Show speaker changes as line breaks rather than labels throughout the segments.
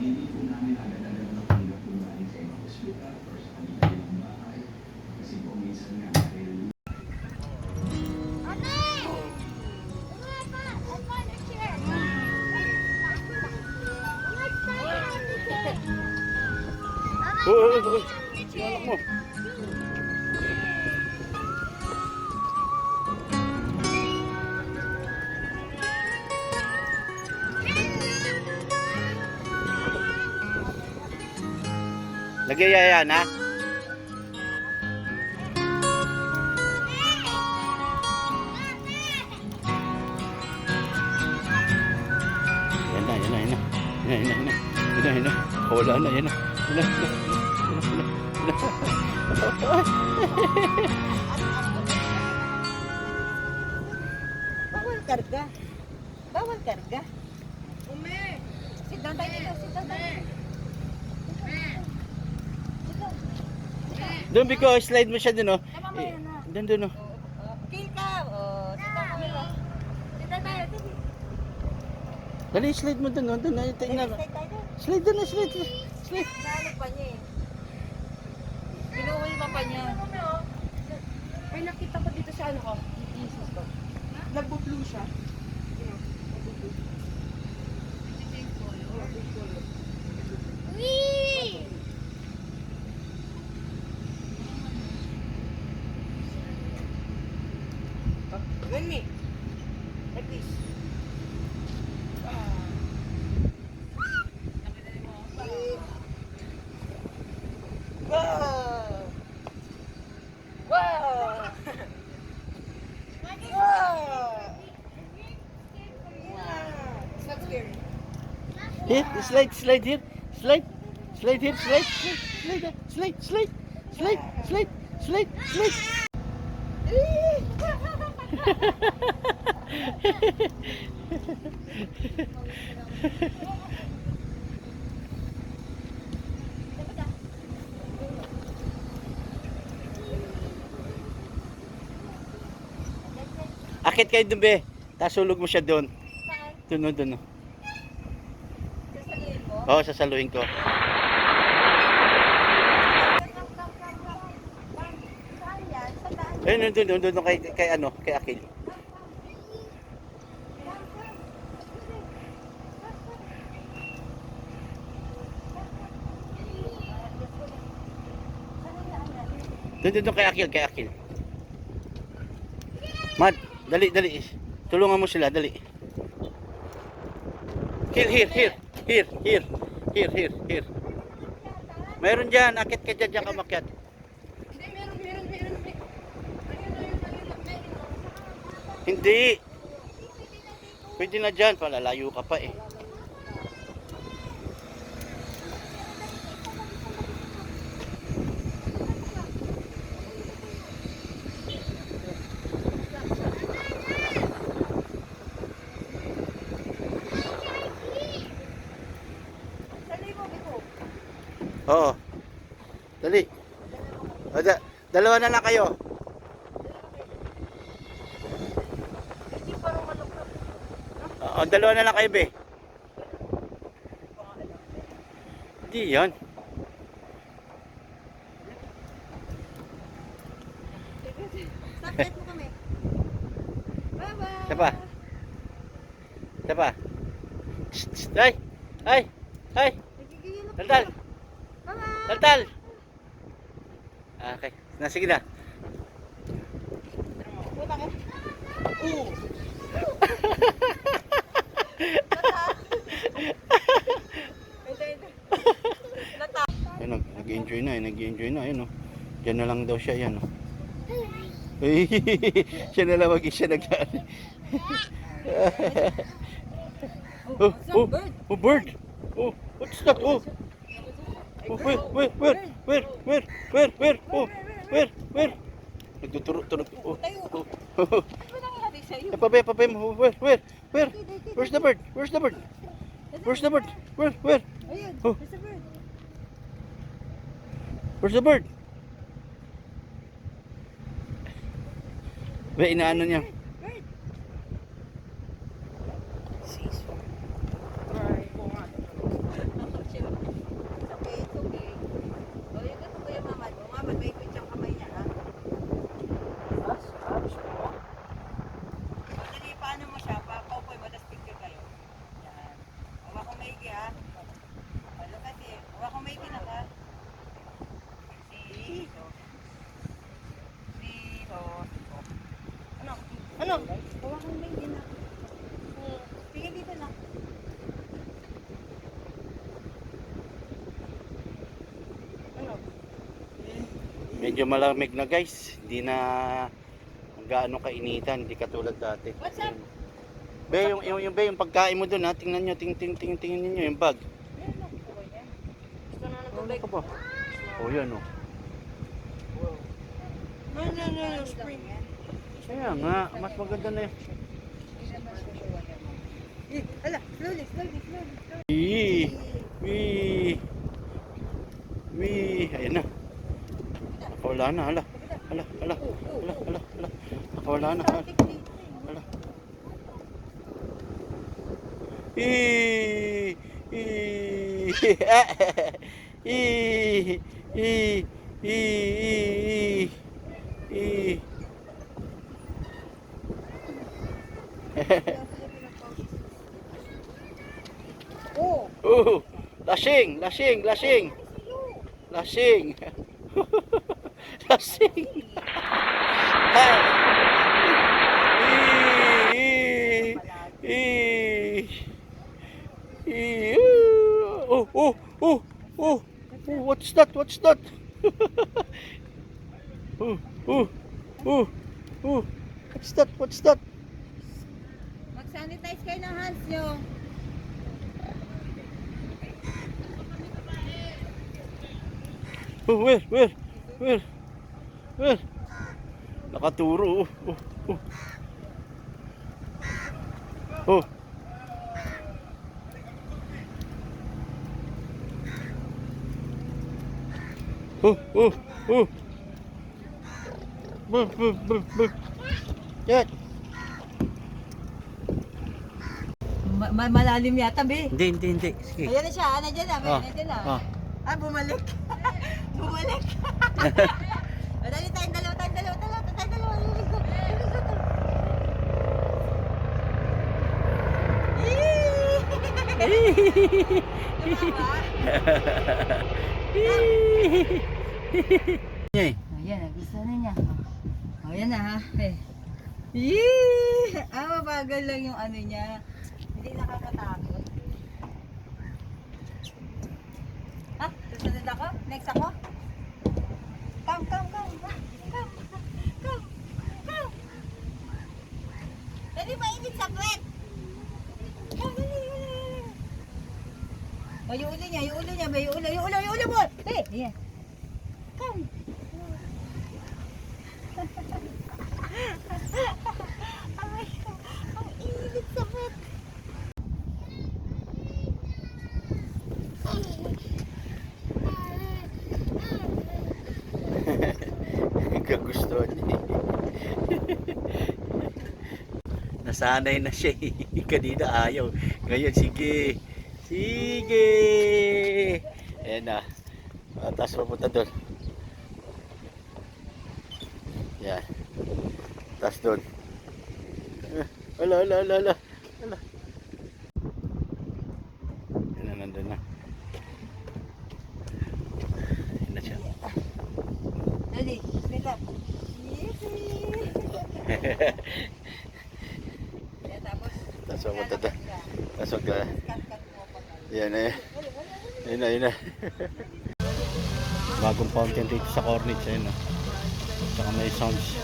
Anak mo. Nagyayaya na? Yan na. Wala na, yan na.
Bawal karga. Bawal karga. Ume! Sit down tayo dito. Sit down tayo.
Doon, Biko, slide mo siya dun, oh.
Tama mo yan na.
Doon, oh.
Kill ka. Sit down kami. Sit down tayo.
Dali, slide mo dun, oh. Doon,
Slide tayo.
slide dun, slide.
Nalo pa niya eh. Pinuhol pa niya.
Ay, nakita ko dito sa ano ko. Jesus ko. Nagbo-blue siya.
Win me. Like this. Wow! Wow!
It's not scary.
Here, slide here. Slide here, slide. Akit kayo dun, be. Tapos sulog mo siya doon. Doon.
Sasaluhin mo?
Oo, sasaluhin ko.
Saan yan? Saan?
Ayun, doon kay Akil. Doon kay Akil. Mad, dali. Tulungan mo sila, dali. Here. Mayroon dyan, akit ka dyan ka makyat.
Hindi, meron.
Hindi. Pwede na dyan, palalayo ka pa eh. Oo. Dali. Dalawa na lang kayo. Oo, dalawa na lang kayo, be. Hindi yan.
Sakit mo kami. Bye-bye.
Isa pa. Ay.
Nagigigil ako.
Taltal.
Bye-bye.
Taltal. Okay. Sige na.
Punta ka.
Ayun, nag-enjoy na. Ayun, oh. Diyan na lang daw siya, yan, oh. Ay, siya na lang mag-isa nag-ano. Bird. Oh, what's that? Oh. Where? Where? Nagtuturo. Oh. Papay mo. Where? Where's the bird? Where?
Ayun,
Oh.
there's a bird.
Where's the bird? Ba, inaano niya.
Bird. Baka may kinaka. Dito. Dito. Ano? Ano? Hawakan mo yung kinaka. Sige dito na. Ano?
Medyo malamig na guys. Hindi na gaano kainitan, hindi katulad dati.
What's up?
Be, yung pagkain mo doon ha, tingnan nyo, tingnan niyo yung bag.
Yan lang po yan. Gusto na ng
Ano
tubig.
ka ba? Oh, yan oh.
No, spring.
Kaya nga, mas maganda na yun.
Hala, slowly.
Wee! Ayan na. Nakawala na, hala. Hala. Nakawala na, hala. Eee!
Oh,
Lasing! Lasing! Oh, what's that? What's that? What's that?
mag-sanitize kayo ng hands nyo.
Oh, where? Nakaturo. Oh. Yan.
Malalim yata, be.
Hindi. Sige.
Ayan na siya, nandiyan na, nandiyan na.
Ah.
Bumalik. Bumalik. Dali tayong dalawa. Ligo. Ayan, gusto na niya. Ayan na ha. Mabagal lang yung ano niya. Hindi nakakatakot. Susunod ako? Next ako? Come. Dali mainit sa puwet. Dali. O, yung ulo niya. Yung ulo mo. Hey, yeah. Come. Ang init sa puwet.
Kagustuhan niya. Nasanay na siya. Kanina ayaw. Ngayon, sige. Ayan na. Tapos papunta doon. Yan. Tapos doon. Ala. Yan na, nandun na. Yan na siya.
Dali, wait up.
Tapos papunta doon. Tapos wag yan na. Bagong fountain dito sa Corniche. Ayun o. Saka may sounds.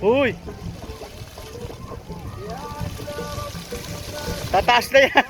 Uy! Tataas na yan.